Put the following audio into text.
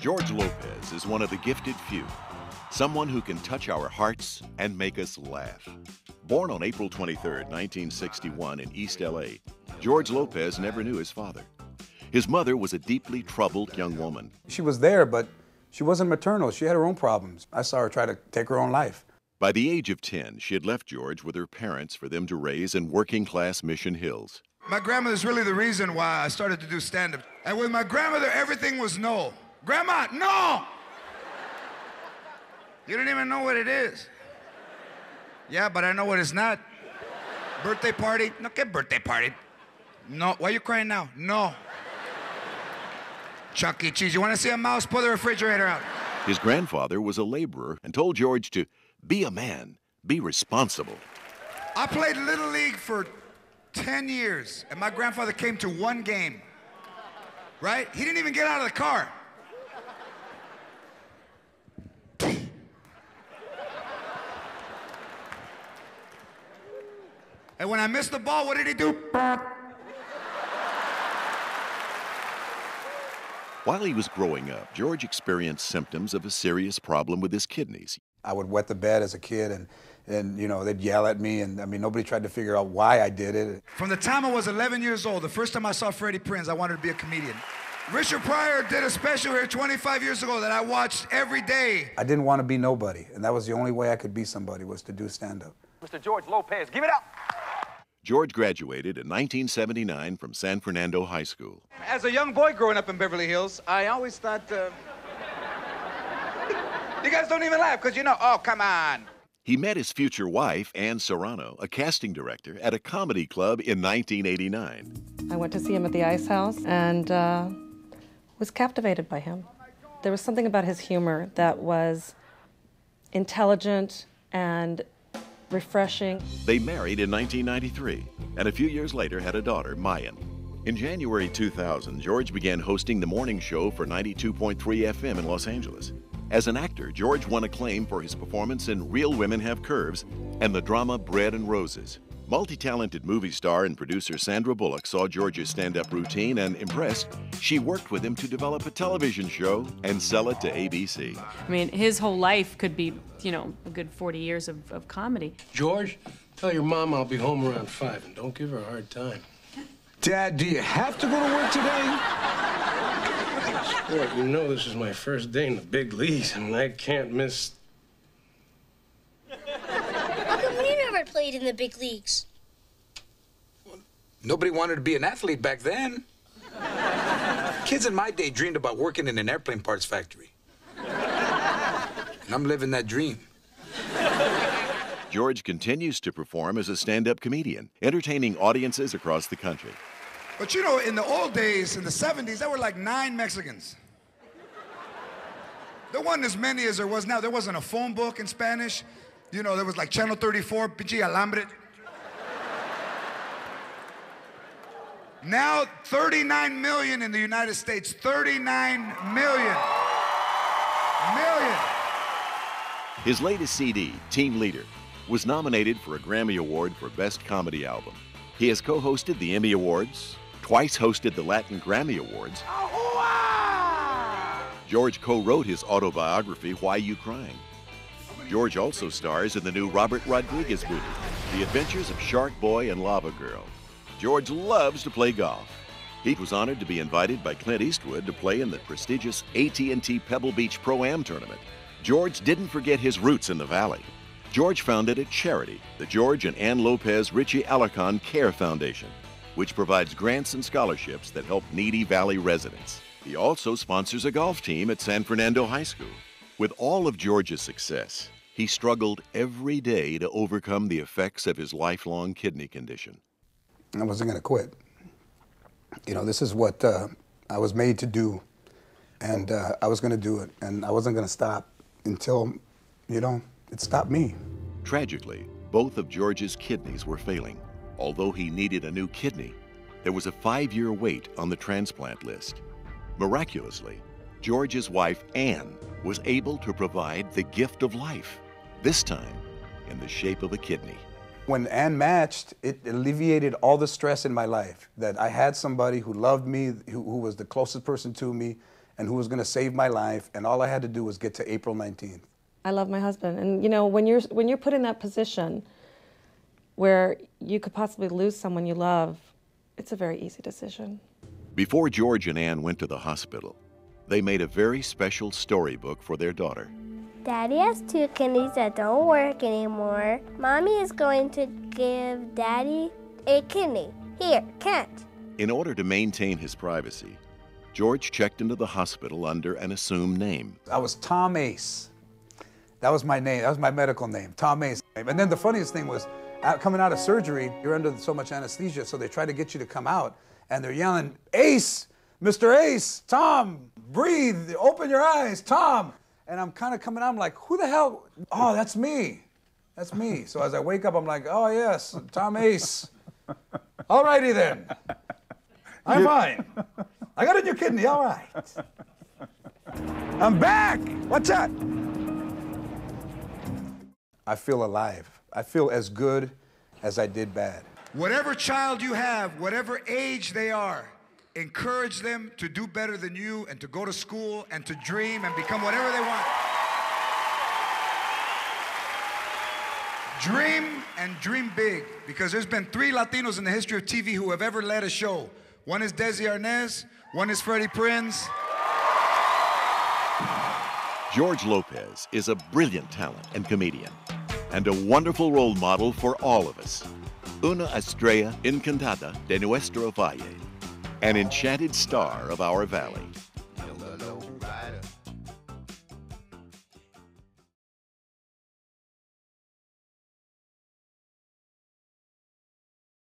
George Lopez is one of the gifted few, someone who can touch our hearts and make us laugh. Born on April 23, 1961 in East LA, George Lopez never knew his father. His mother was a deeply troubled young woman. She was there, but she wasn't maternal. She had her own problems. I saw her try to take her own life. By the age of 10, she had left George with her parents for them to raise in working-class Mission Hills. My grandmother's really the reason why I started to do stand-up. And with my grandmother, everything was no. Grandma, no! You don't even know what it is. Yeah, but I know what it's not. Birthday party? No, ¿qué birthday party? No. Why are you crying now? No. Chuck E. Cheese. You want to see a mouse? Pull the refrigerator out. His grandfather was a laborer and told George to be a man, be responsible. I played Little League for 10 years, and my grandfather came to one game, right? He didn't even get out of the car. And when I missed the ball, what did he do? While he was growing up, George experienced symptoms of a serious problem with his kidneys. I would wet the bed as a kid, and you know, they'd yell at me, and I mean, nobody tried to figure out why I did it. From the time I was 11 years old, the first time I saw Freddie Prinze, I wanted to be a comedian. Richard Pryor did a special here 25 years ago that I watched every day. I didn't want to be nobody, and that was the only way I could be somebody, was to do stand-up. Mr. George Lopez, give it up! George graduated in 1979 from San Fernando High School. As a young boy growing up in Beverly Hills, I always thought, you guys don't even laugh, because you know, oh, come on. He met his future wife, Ann Serrano, a casting director, at a comedy club in 1989. I went to see him at the Ice House and was captivated by him. There was something about his humor that was intelligent and refreshing. They married in 1993, and a few years later had a daughter, Mayan. In January 2000, George began hosting the morning show for 92.3 FM in Los Angeles. As an actor, George won acclaim for his performance in Real Women Have Curves and the drama Bread and Roses. Multi-talented movie star and producer Sandra Bullock saw George's stand-up routine and, impressed, she worked with him to develop a television show and sell it to ABC. I mean, his whole life could be, you know, a good 40 years of comedy. George, tell your mom I'll be home around 5, and don't give her a hard time. Dad, do you have to go to work today? Sport, you know this is my first day in the big leagues, and I can't miss... How come we never played in the big leagues? Well, nobody wanted to be an athlete back then. Kids in my day dreamed about working in an airplane parts factory. And I'm living that dream. George continues to perform as a stand-up comedian, entertaining audiences across the country. But you know, in the old days, in the 70s, there were like 9 Mexicans. There wasn't as many as there was now. There wasn't a phone book in Spanish. You know, there was like Channel 34, pinche alambre. Now, 39 million in the United States. 39 million. His latest CD, Team Leader, was nominated for a Grammy Award for Best Comedy Album. He has co-hosted the Emmy Awards, twice hosted the Latin Grammy Awards. George co-wrote his autobiography, Why You Crying? George also stars in the new Robert Rodriguez movie, The Adventures of Shark Boy and Lava Girl. George loves to play golf. He was honored to be invited by Clint Eastwood to play in the prestigious AT&T Pebble Beach Pro-Am tournament. George didn't forget his roots in the Valley. George founded a charity, the George and Ann Lopez Richie Alarcon Care Foundation, which provides grants and scholarships that help needy Valley residents. He also sponsors a golf team at San Fernando High School. With all of George's success, he struggled every day to overcome the effects of his lifelong kidney condition. I wasn't going to quit. You know, this is what I was made to do, and I was going to do it, and I wasn't going to stop until, you know, it stopped me. Tragically, both of George's kidneys were failing. Although he needed a new kidney, there was a 5-year wait on the transplant list. Miraculously, George's wife, Ann, was able to provide the gift of life, this time in the shape of a kidney. When Ann matched, it alleviated all the stress in my life, that I had somebody who loved me, who was the closest person to me, and who was going to save my life, and all I had to do was get to April 19th. I love my husband, and you know, when you're put in that position where you could possibly lose someone you love, it's a very easy decision. Before George and Ann went to the hospital, they made a very special storybook for their daughter. Daddy has 2 kidneys that don't work anymore. Mommy is going to give Daddy a kidney. Here, Kent. In order to maintain his privacy, George checked into the hospital under an assumed name. I was Tom Ace. That was my name. That was my medical name, Tom Ace. And then the funniest thing was, coming out of surgery, you're under so much anesthesia, so they try to get you to come out, and they're yelling, Ace, Mr. Ace, Tom, breathe, open your eyes, Tom. And I'm kind of coming out, I'm like, who the hell? Oh, that's me. That's me. So as I wake up, I'm like, oh, yes, Tom Ace. All righty then. I'm fine. I got a new kidney, all right. I'm back. What's that? I feel alive. I feel as good as I did bad. Whatever child you have, whatever age they are, encourage them to do better than you and to go to school and to dream and become whatever they want. Dream and dream big, because there's been 3 Latinos in the history of TV who have ever led a show. One is Desi Arnaz, one is Freddie Prinze. George Lopez is a brilliant talent and comedian, and a wonderful role model for all of us. Una estrella encantada de nuestro valle, an enchanted star of our valley.